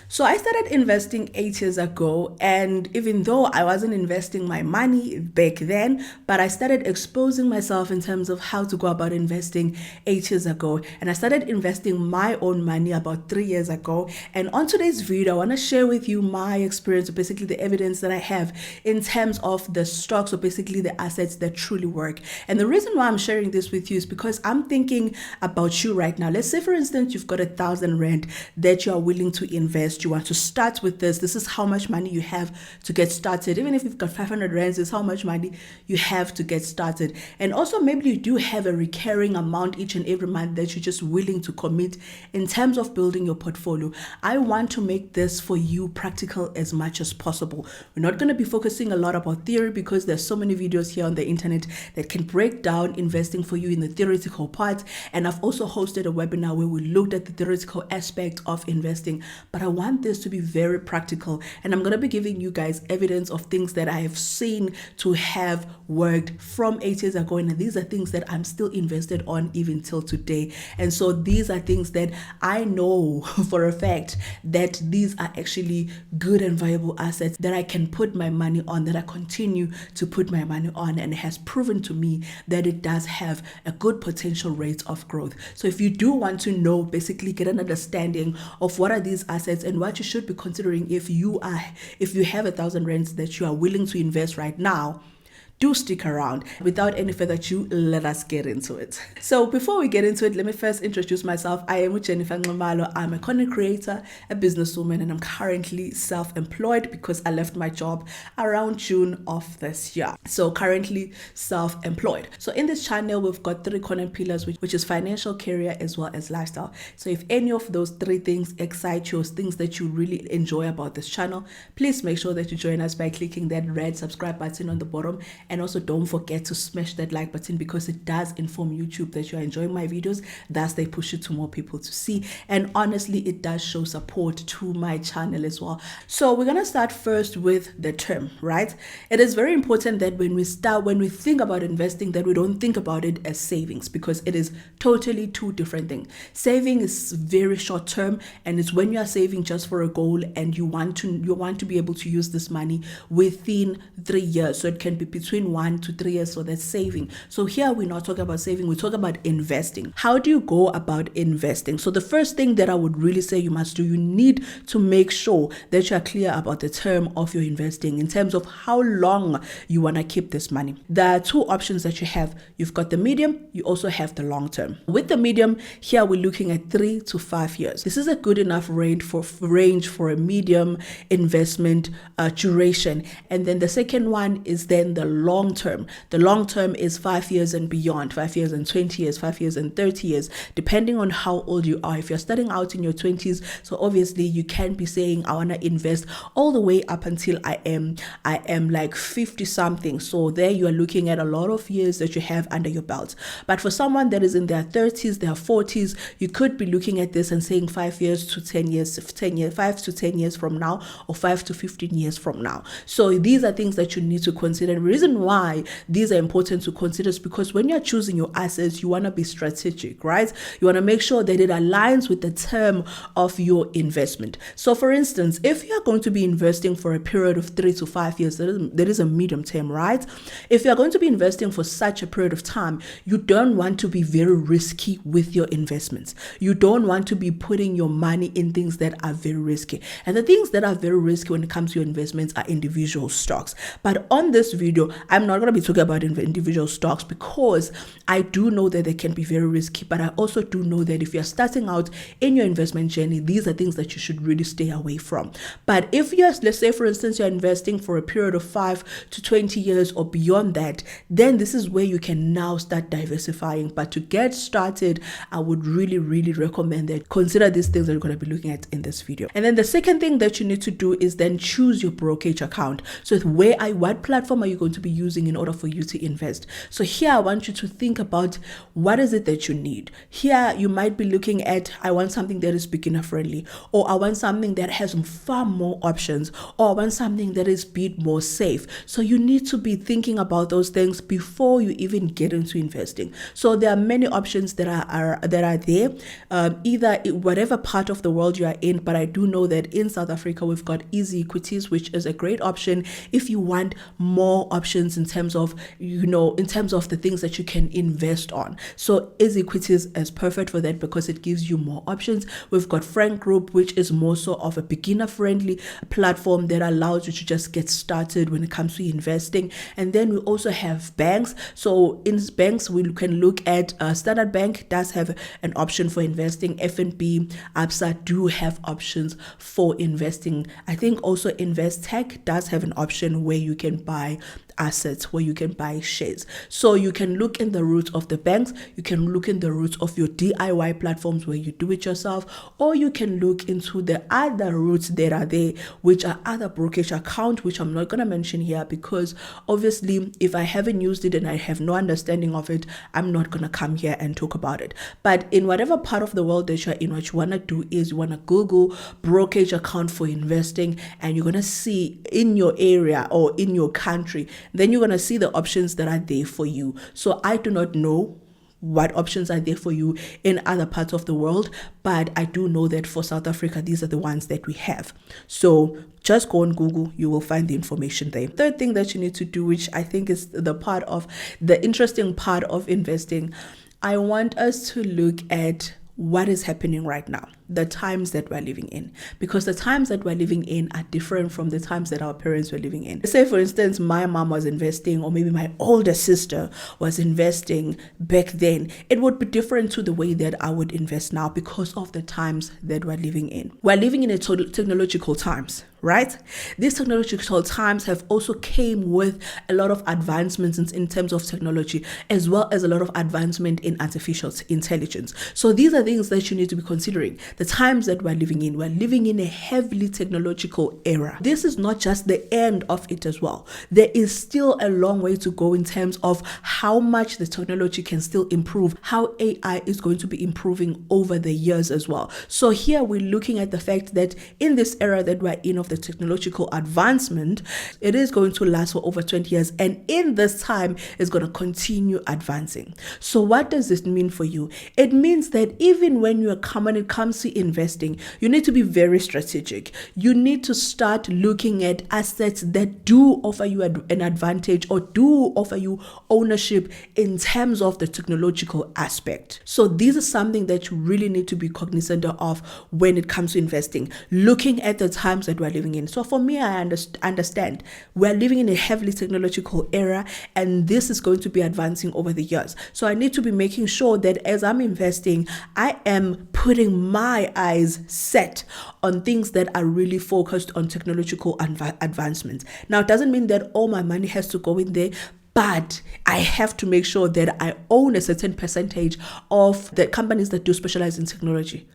So I started investing 8 years ago, and even though I wasn't investing my money back then, but I started exposing myself in terms of how to go about investing 8 years ago. And I started investing my own money about 3 years ago. And on today's video, I want to share with you my experience, or basically the evidence that I have in terms of the stocks, or basically the assets that truly work. And the reason why I'm sharing this with you is because I'm thinking about you right now. Let's say, for instance, you've got 1,000 rand that you are willing to invest. You want to start with this. This is how much money you have to get started. Even if you've got 500 rands, this is how much money you have to get started. And also, maybe you do have a recurring amount each and every month that you're just willing to commit in terms of building your portfolio. I want to make this for you practical as much as possible. We're not going to be focusing a lot about theory because there's so many videos here on the internet that can break down investing for you in the theoretical part. And I've also hosted a webinar where we looked at the theoretical aspect of investing. But I want this to be very practical, and I'm going to be giving you guys evidence of things that I have seen to have worked from 8 years ago, and these are things that I'm still invested on even till today. And so these are things that I know for a fact that these are actually good and viable assets that I can put my money on, that I continue to put my money on, and it has proven to me that it does have a good potential rate of growth. So if you do want to know, basically get an understanding of what are these assets and what you should be considering if you have 1,000 rands that you are willing to invest right now, do stick around. Without any further ado, let us get into it. So before we get into it, let me first introduce myself. I am Jennifer Nxumalo. I'm a content creator, a businesswoman, and I'm currently self-employed because I left my job around June of this year. So currently self-employed. So in this channel, we've got 3 content pillars, which is financial, career, as well as lifestyle. So if any of those 3 things excite you, or things that you really enjoy about this channel, please make sure that you join us by clicking that red subscribe button on the bottom. And also don't forget to smash that like button, because it does inform YouTube that you're enjoying my videos. Thus, they push it to more people to see. And honestly, it does show support to my channel as well. So we're going to start first with the term, right? It is very important that when we think about investing, that we don't think about it as savings, because it is totally 2 different things. Saving is very short term, and it's when you are saving just for a goal and you want to be able to use this money within 3 years. So it can be between 1 to 3 years, so that's saving. So here we're not talking about saving, we talk about investing. How do you go about investing? So the first thing that I would really say you must do, you need to make sure that you are clear about the term of your investing in terms of how long you want to keep this money. There are 2 options that you have. You've got the medium, you also have the long term. With the medium, here we're looking at 3 to 5 years. This is a good enough range for a medium investment duration. And then the second one is then the long term. The long term is 5 years and beyond, 5 years and 20 years, 5 years and 30 years, depending on how old you are. If you're starting out in your 20s, so obviously you can be saying, I want to invest all the way up until I am like 50 something. So there you are looking at a lot of years that you have under your belt. But for someone that is in their 30s, their 40s, you could be looking at this and saying 5 years to 10 years, 5 to 10 years from now, or 5 to 15 years from now. So these are things that you need to consider. The reason why these are important to consider is because when you're choosing your assets, you want to be strategic, right? You want to make sure that it aligns with the term of your investment. So for instance, if you're going to be investing for a period of 3 to 5 years, that is a medium term, right? If you're going to be investing for such a period of time, you don't want to be very risky with your investments. You don't want to be putting your money in things that are very risky. And the things that are very risky when it comes to your investments are individual stocks. But on this video, I'm not going to be talking about individual stocks, because I do know that they can be very risky, but I also do know that if you're starting out in your investment journey, these are things that you should really stay away from. But if you're, let's say for instance, you're investing for a period of 5 to 20 years or beyond that, then this is where you can now start diversifying. But to get started, I would really recommend that consider these things that you're going to be looking at in this video. And then the second thing that you need to do is then choose your brokerage account. So what platform are you going to be using in order for you to invest. So here I want you to think about what is it that you need. Here you might be looking at, I want something that is beginner friendly, or I want something that has far more options, or I want something that is bit more safe. So you need to be thinking about those things before you even get into investing. So there are many options that are there, either in whatever part of the world you are in. But I do know that in South Africa we've got easy equities, which is a great option if you want more options in terms of the things that you can invest on. So easy equities is perfect for that because it gives you more options. We've got Frank Group, which is more so of a beginner friendly platform that allows you to just get started when it comes to investing. And then we also have banks. So in banks we can look at Standard Bank does have an option for investing. FNB, ABSA do have options for investing. I think also Investec does have an option where you can buy assets, where you can buy shares. So you can look in the route of the banks, you can look in the route of your DIY platforms where you do it yourself, or you can look into the other routes that are there, which are other brokerage accounts, which I'm not going to mention here because obviously if I haven't used it and I have no understanding of it, I'm not going to come here and talk about it. But in whatever part of the world that you're in, what you want to do is you want to Google brokerage account for investing, and you're going to see in your area or in your country, then you're going to see the options that are there for you. So I do not know what options are there for you in other parts of the world, but I do know that for South Africa, these are the ones that we have. So just go on Google, you will find the information there. Third thing that you need to do, which I think is the interesting part of investing, I want us to look at what is happening right now, the times that we're living in, because the times that we're living in are different from the times that our parents were living in. Say, for instance, my mom was investing, or maybe my older sister was investing back then. It would be different to the way that I would invest now because of the times that we're living in. We're living in a technological times, right? These technological times have also came with a lot of advancements in terms of technology, as well as a lot of advancement in artificial intelligence. So these are things that you need to be considering. The times that we're living in a heavily technological era. This is not just the end of it as well. There is still a long way to go in terms of how much the technology can still improve, how AI is going to be improving over the years as well. So here we're looking at the fact that in this era that we're in of the technological advancement, it is going to last for over 20 years. And in this time, it's going to continue advancing. So what does this mean for you? It means that even when it comes to investing, you need to be very strategic. You need to start looking at assets that do offer you an advantage or do offer you ownership in terms of the technological aspect. So these are something that you really need to be cognizant of when it comes to investing, looking at the times that we're living in. So for me, I understand we're living in a heavily technological era, and this is going to be advancing over the years. So I need to be making sure that as I'm investing, I am putting my eyes set on things that are really focused on technological advancements. Now, it doesn't mean that all my money has to go in there, but I have to make sure that I own a certain percentage of the companies that do specialize in technology,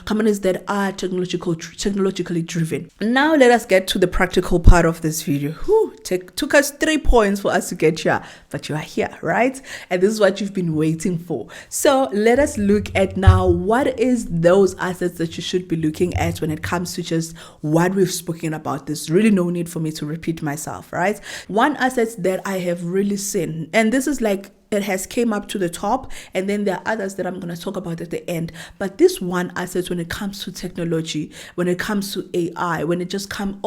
companies that are technologically driven. Now let us get to the practical part of this video. Took us 3 points for us to get here, but you are here, right? And this is what you've been waiting for. So let us look at now what is those assets that you should be looking at when it comes to just what we've spoken about. There's really no need for me to repeat myself, right? One asset that I have really seen, and this is like it has came up to the top, and then there are others that I'm going to talk about at the end. But this one asset, when it comes to technology, when it comes to AI, when it comes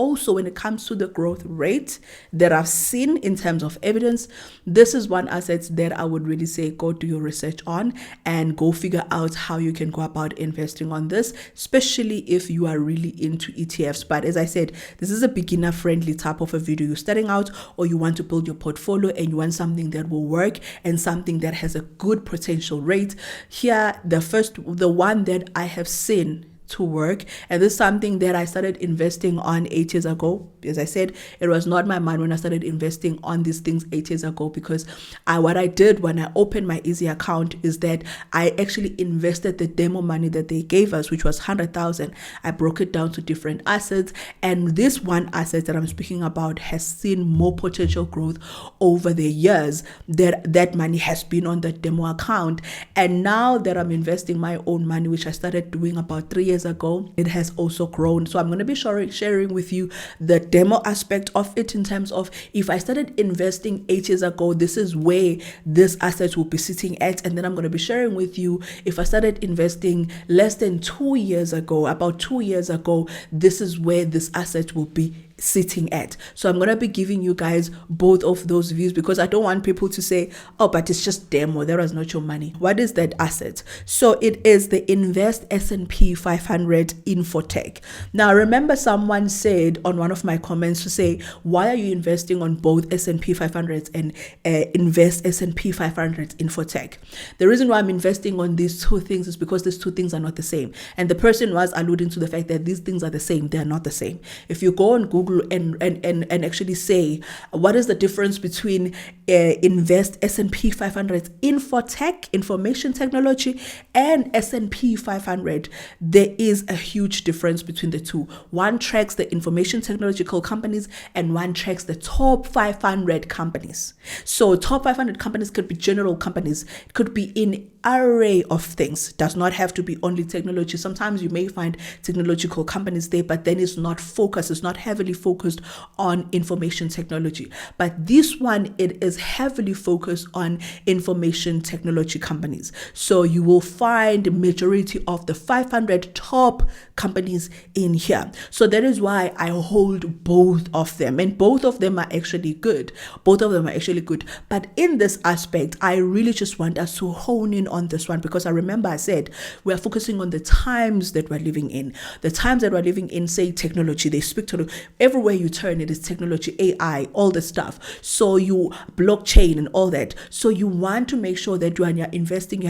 to the growth rate that I've seen in terms of evidence, this is one asset that I would really say go do your research on and go figure out how you can go about investing on this, especially if you are really into ETFs. But as I said, this is a beginner friendly type of a video. You're starting out, or you want to build your portfolio and you want something that will work and something that has a good potential rate. Here, the one that I have seen to work. And this is something that I started investing on 8 years ago. As I said, it was not my mind when I started investing on these things 8 years ago, because what I did when I opened my Easy account is that I actually invested the demo money that they gave us, which was 100,000. I broke it down to different assets, and this one asset that I'm speaking about has seen more potential growth over the years that money has been on the demo account. And now that I'm investing my own money, which I started doing about 3 years ago, it has also grown. So I'm going to be sharing with you the demo aspect of it, in terms of if I started investing 8 years ago, this is where this asset will be sitting at. And then I'm going to be sharing with you, if I started investing less than 2 years ago, about 2 years ago, this is where this asset will be sitting at. So I'm going to be giving you guys both of those views, because I don't want people to say, oh, but it's just demo, that was not your money. What is that asset? So it is the Invest S&P 500 Infotech. Now, remember someone said on one of my comments to say, why are you investing on both S&P 500 and Invest S&P 500 Infotech? The reason why I'm investing on these two things is because these two things are not the same. And the person was alluding to the fact that these things are the same. They're not the same. If you go on Google and actually say, what is the difference between Invest S&P 500 Infotech, information technology, and S&P 500, there is a huge difference between the two. One tracks the information technological companies, and one tracks the top 500 companies. So top 500 companies could be general companies, it could be in array of things, does not have to be only technology. Sometimes you may find technological companies there, but then it's not focused, it's not heavily focused on information technology. But this one, it is heavily focused on information technology companies. So you will find majority of the 500 top companies in here. So that is why I hold both of them, and both of them are actually good. Both of them are actually good. But in this aspect, I really just want us to hone in on this one, because I remember I said we're focusing on the times that we're living in. The times that we're living in, say technology, they speak to everywhere you turn, it is technology, AI, all the stuff. So you blockchain and all that. So you want to make sure that when you're investing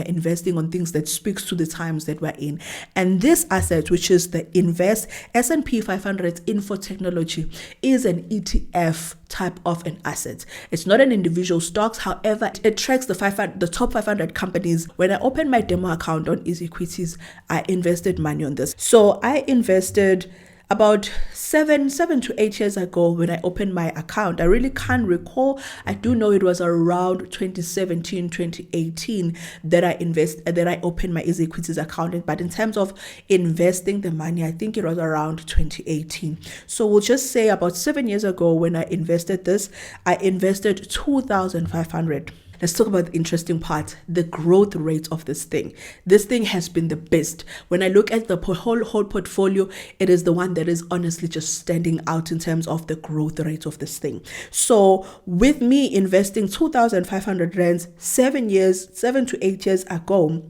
on things that speaks to the times that we're in. And this asset, which is the Invest S&P 500 Info Technology, is an ETF type of an asset. It's not an individual stocks. However, it tracks the top 500 companies. When I opened my demo account on Easy Equities, I invested money on this. So I invested about 7 to 8 years ago when I opened my account. I really can't recall. I do know it was around 2017, 2018 that I opened my Easy Equities account. But in terms of investing the money, I think it was around 2018. So we'll just say about 7 years ago when I invested this, I invested 2,500. Let's talk about the interesting part, the growth rate of this thing. This thing has been the best. When I look at the whole portfolio, it is the one that is honestly just standing out in terms of the growth rate of this thing. So with me investing 2,500 rands 7 to 8 years ago,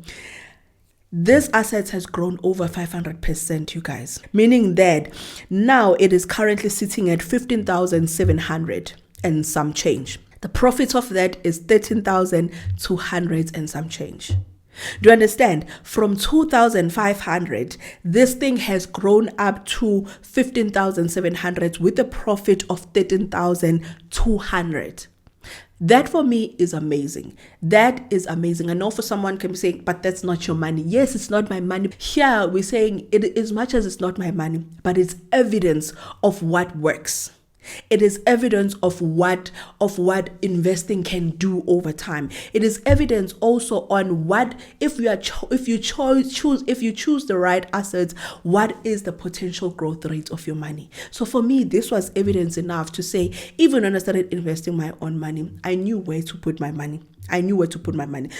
this asset has grown over 500%, you guys. Meaning that now it is currently sitting at 15,700 and some change. The profit of that is 13,200 and some change. Do you understand? From 2,500, this thing has grown up to 15,700 with a profit of 13,200. That for me is amazing. That is amazing. I know for someone can be saying, but that's not your money. Yes, it's not my money. Here we're saying it, as much as it's not my money, but it's evidence of what works. It is evidence of what investing can do over time. It is evidence also on what, if you choose the right assets, what is the potential growth rate of your money. So for me, this was evidence enough to say, even when I started investing my own money, I knew where to put my money.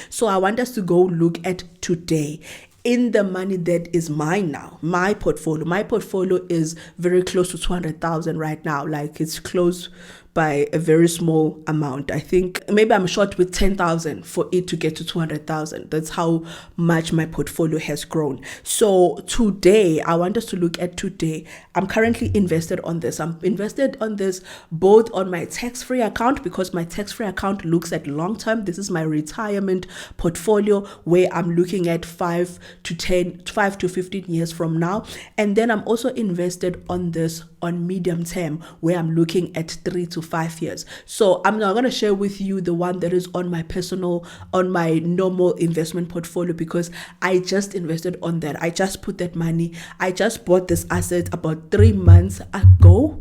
So I want us to go look at today. In the money that is mine now, my portfolio is very close to 200,000 right now. Like it's close by a very small amount. I think maybe I'm short with 10,000 for it to get to 200,000. That's how much my portfolio has grown. So today, I want us to look at today. I'm currently invested on this. I'm invested on this both on my tax-free account, because my tax-free account looks at long term. This is my retirement portfolio where I'm looking at 5 to 15 years from now. And then I'm also invested on this on medium term where I'm looking at 3 to 5 years. So I'm not going to share with you the one that is on my normal investment portfolio, because I just invested on that. I just put that money. I just bought this asset about 3 months ago,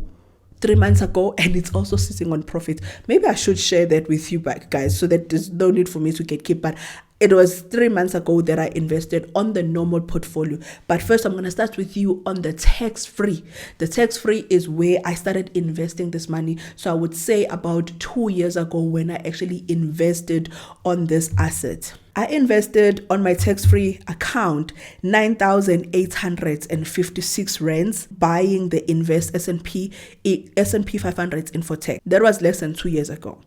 and it's also sitting on profit. Maybe I should share that with you back, guys, so that there's no need for me to keep. But it was 3 months ago that I invested on the normal portfolio. But first, I'm going to start with you on the tax-free. The tax-free is where I started investing this money. So I would say about 2 years ago when I actually invested on this asset. I invested on my tax-free account 9,856 rands, buying the Invest S&P 500 Infotech. That was less than 2 years ago.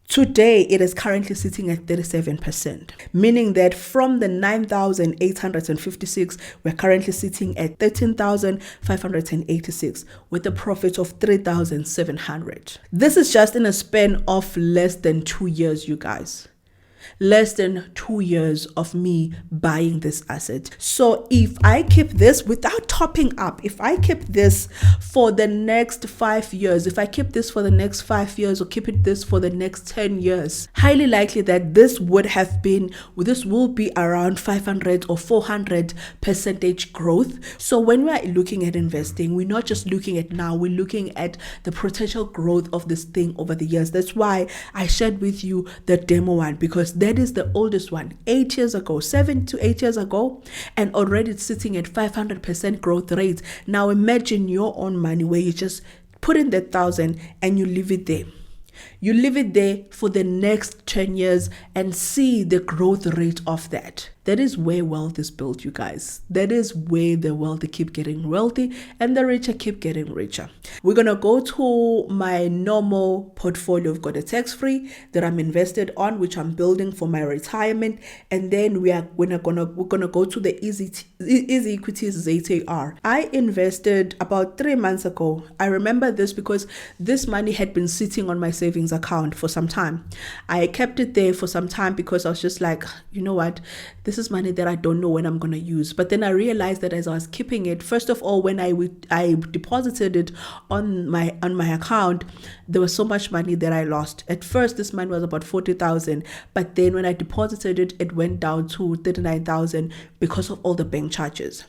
Today, it is currently sitting at 37%, meaning that from the 9,856, we're currently sitting at 13,586 with a profit of 3,700. This is just in a span of less than 2 years, you guys. Less than 2 years of me buying this asset. So if I keep this without topping up, if I keep this for the next 5 years, or keep this for the next 10 years, highly likely that this will be around 500 or 400% growth. So when we are looking at investing, we're not just looking at now, we're looking at the potential growth of this thing over the years. That's why I shared with you the demo one, because that is the oldest one, 8 years ago, 7 to 8 years ago, and already it's sitting at 500% growth rate. Now imagine your own money where you just put in that 1,000 and you leave it there. You leave it there for the next 10 years and see the growth rate of that. That is where wealth is built, you guys. That is where the wealthy keep getting wealthy and the richer keep getting richer. We're going to go to my normal portfolio. I've got a tax-free that I'm invested on, which I'm building for my retirement. And then we're gonna go to the Easy Equities ZAR. I invested about 3 months ago. I remember this because this money had been sitting on my savings account for some time. I kept it there for some time because I was just like, you know what? This is money that I don't know when I'm going to use. But then I realized that as I was keeping it, first of all, when I deposited it on my account, there was so much money that I lost. At first, this money was about 40,000, but then when I deposited it, it went down to 39,000 because of all the bank charges.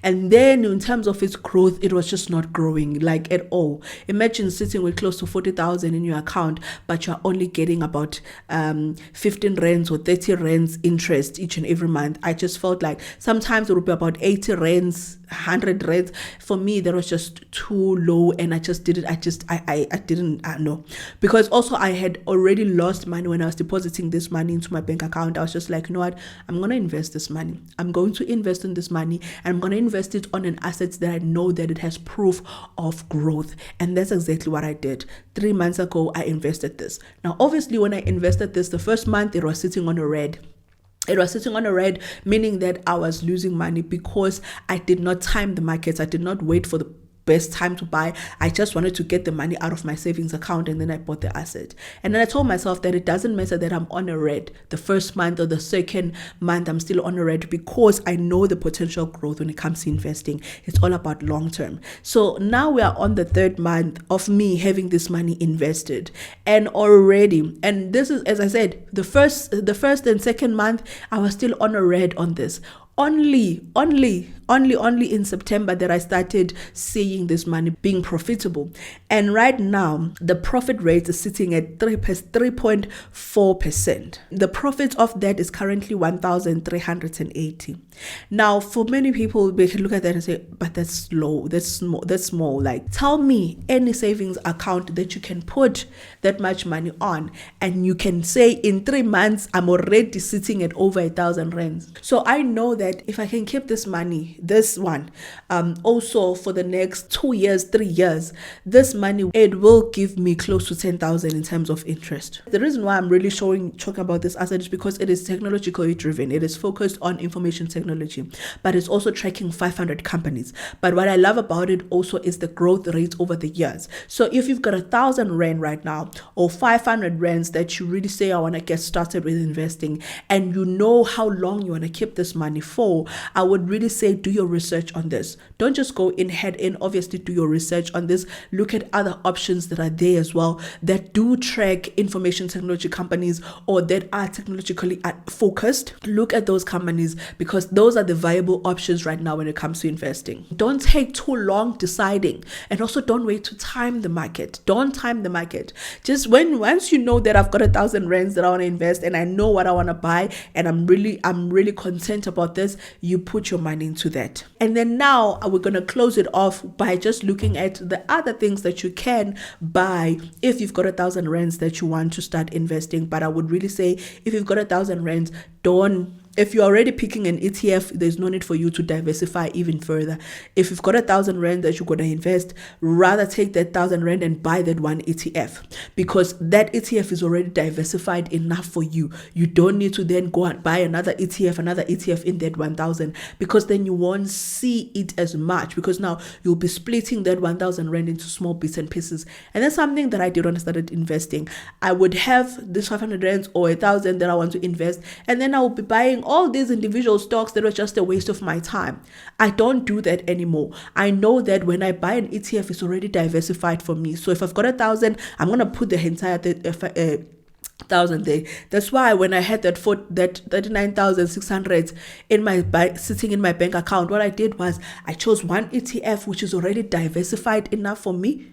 And then in terms of its growth, it was just not growing like at all. Imagine sitting with close to 40,000 in your account, but you're only getting about 15 rands or 30 rands interest each and every month. I just felt like sometimes it would be about 80 rands, 100 rands. For me, that was just too low, and I didn't know, because also I had already lost money when I was depositing this money into my bank account. I was just like, you know what, I'm going to invest this money. I'm going to invest in this money, and I'm going to invest it on an asset that I know that it has proof of growth. And that's exactly what I did. 3 months ago, I invested this. Now, obviously, when I invested this, the first month, it was sitting on a red. It was sitting on a red, meaning that I was losing money because I did not time the markets. I did not wait for the best time to buy. I just wanted to get the money out of my savings account, and then I bought the asset. And then I told myself that it doesn't matter that I'm on a red the first month or the second month, I'm still on a red, because I know the potential growth when it comes to investing. It's all about long term. So now we are on the 3rd month of me having this money invested, and this is, as I said, the first and second month I was still on a red on this. Only in September that I started seeing this money being profitable. And right now, the profit rate is sitting at 3.4%. The profit of that is currently 1,380. Now, for many people, they can look at that and say, but that's slow, that's small. Like, tell me any savings account that you can put that much money on, and you can say in 3 months, I'm already sitting at over 1,000 rands. So I know that if I can keep this money, this one, also for the next 2 years, 3 years, this money, it will give me close to 10,000 in terms of interest. The reason why I'm really talking about this asset is because it is technologically driven. It is focused on information technology, but it's also tracking 500 companies. But what I love about it also is the growth rate over the years. So if you've got 1,000 rand right now, or 500 rands that you really say, I want to get started with investing, and you know how long you want to keep this money for, I would really say do your research on this. Don't just go in head in. Obviously, do your research on this. Look at other options that are there as well that do track information technology companies or that are technologically focused. Look at those companies, because those are the viable options right now when it comes to investing. Don't take too long deciding, and also don't wait to time the market. Don't time the market. Just once you know that I've got 1,000 rands that I want to invest and I know what I want to buy and I'm really content about this, you put your money into that. And then now we're going to close it off by just looking at the other things that you can buy if you've got 1,000 rands that you want to start investing. But I would really say if you've got 1,000 rands, if you're already picking an ETF, there's no need for you to diversify even further. If you've got 1,000 rand that you're going to invest, rather take that 1,000 rand and buy that one ETF, because that ETF is already diversified enough for you. You don't need to then go and buy another ETF in that 1,000, because then you won't see it as much, because now you'll be splitting that 1,000 rand into small bits and pieces. And that's something that I did when I started investing. I would have this 500 rands or 1,000 that I want to invest, and then I will be buying all these individual stocks that were just a waste of my time. I don't do that anymore. I know that when I buy an ETF, it's already diversified for me. So if I've got 1,000, I'm going to put the entire 1,000 there. That's why when I had that 39,600 sitting in my bank account, what I did was I chose one ETF which is already diversified enough for me,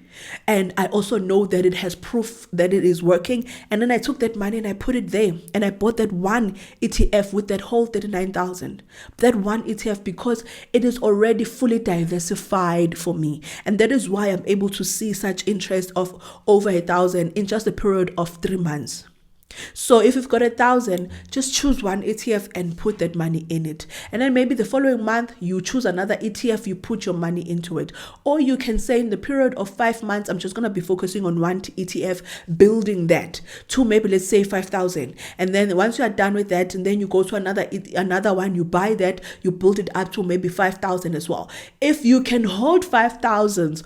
and I also know that it has proof that it is working. And then I took that money and I put it there, and I bought that one ETF with that whole 39,000. That one ETF, because it is already fully diversified for me, and that is why I'm able to see such interest of over 1,000 in just a period of 3 months. So if you've got 1,000, just choose one ETF and put that money in it. And then maybe the following month, you choose another ETF, you put your money into it. Or you can say in the period of 5 months, I'm just going to be focusing on one ETF, building that to maybe, let's say 5,000. And then once you are done with that, and then you go to another one, you buy that, you build it up to maybe 5,000 as well. If you can hold 5,000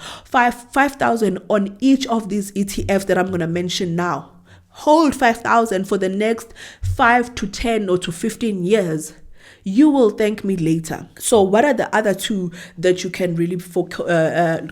on each of these ETFs that I'm going to mention now, hold 5,000 for the next 5 to 10 or to 15 years. You will thank me later. So what are the other two that you can really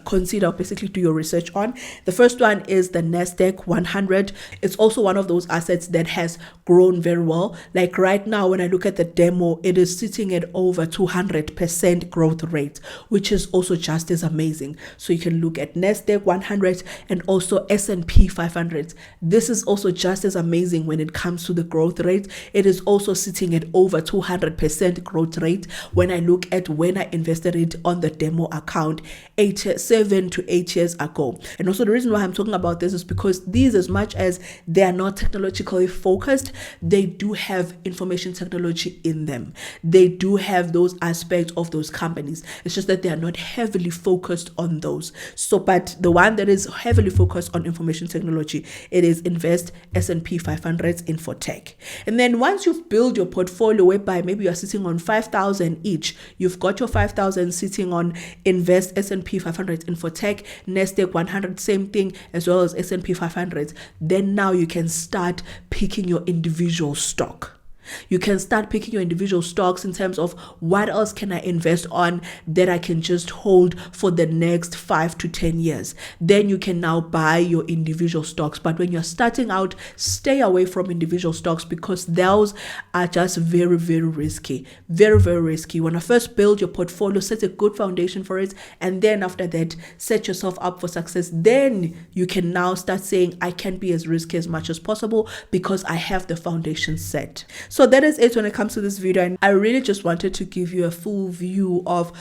consider, basically do your research on? The first one is the Nasdaq 100. It's also one of those assets that has grown very well. Like right now, when I look at the demo, it is sitting at over 200% growth rate, which is also just as amazing. So you can look at Nasdaq 100 and also S&P 500. This is also just as amazing when it comes to the growth rate. It is also sitting at over 200% growth rate when I look at when I invested it on the demo account 7 to 8 years ago. And also the reason why I'm talking about this is because these, as much as they are not technologically focused, they do have information technology in them. They do have those aspects of those companies. It's just that they are not heavily focused on those. So, but the one that is heavily focused on information technology, it is Invest S&P 500 Infotech. And then once you've built your portfolio whereby maybe you're sitting on 5,000 each, you've got your 5,000 sitting on Invest S&P 500 Infotech, Nasdaq 100, same thing, as well as S&P 500. Then now you can start picking your individual stock. You can start picking your individual stocks in terms of what else can I invest on that I can just hold for the next 5 to 10 years. Then you can now buy your individual stocks. But when you're starting out, stay away from individual stocks because those are just very, very risky. Very, very risky. When I first build your portfolio, set a good foundation for it. And then after that, set yourself up for success. Then you can now start saying, I can be as risky as much as possible because I have the foundation set. So that is it when it comes to this video, and I really just wanted to give you a full view of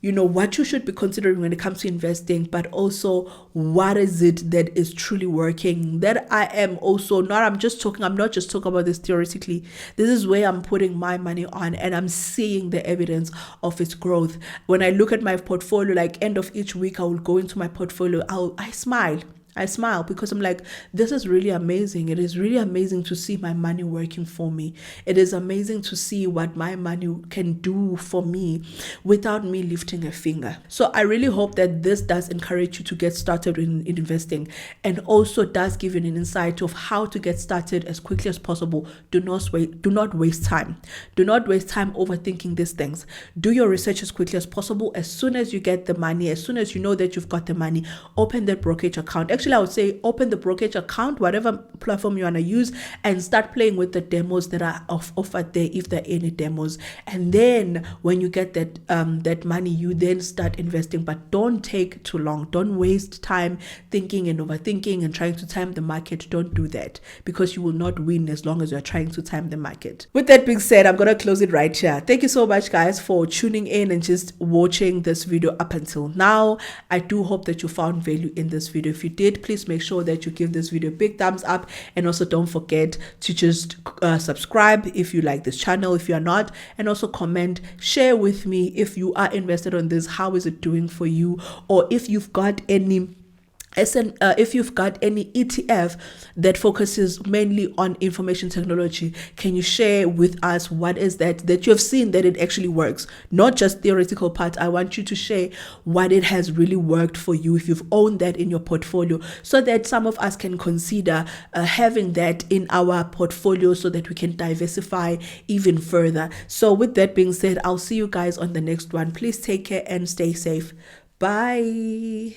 what you should be considering when it comes to investing, but also what is it that is truly working. That I am also I'm not just talking about this theoretically. This is where I'm putting my money on, and I'm seeing the evidence of its growth. When I look at my portfolio, like end of each week, I will go into my portfolio. I smile because I'm like, this is really amazing. It is really amazing to see my money working for me. It is amazing to see what my money can do for me without me lifting a finger. So I really hope that this does encourage you to get started in investing, and also does give you an insight of how to get started as quickly as possible. Do not waste time. Do not waste time overthinking these things. Do your research as quickly as possible. As soon as you get the money, as soon as you know that you've got the money, open that brokerage account. Actually, I would say open the brokerage account, whatever platform you want to use, and start playing with the demos that are offered there, if there are any demos. And then when you get that money, you then start investing. But don't take too long. Don't waste time thinking and overthinking and trying to time the market. Don't do that, because you will not win as long as you're trying to time the market. With that being said, I'm gonna close it right here. Thank you so much, guys, for tuning in and just watching this video up until now. I do hope that you found value in this video. If you did, please make sure that you give this video a big thumbs up, and also don't forget to just subscribe if you like this channel, if you are not, and also comment, share with me if you are invested on this, how is it doing for you, or if you've got any if you've got any ETF that focuses mainly on information technology. Can you share with us what is that you have seen that it actually works? Not just theoretical part. I want you to share what it has really worked for you, if you've owned that in your portfolio, so that some of us can consider having that in our portfolio, so that we can diversify even further. So with that being said, I'll see you guys on the next one. Please take care and stay safe. Bye.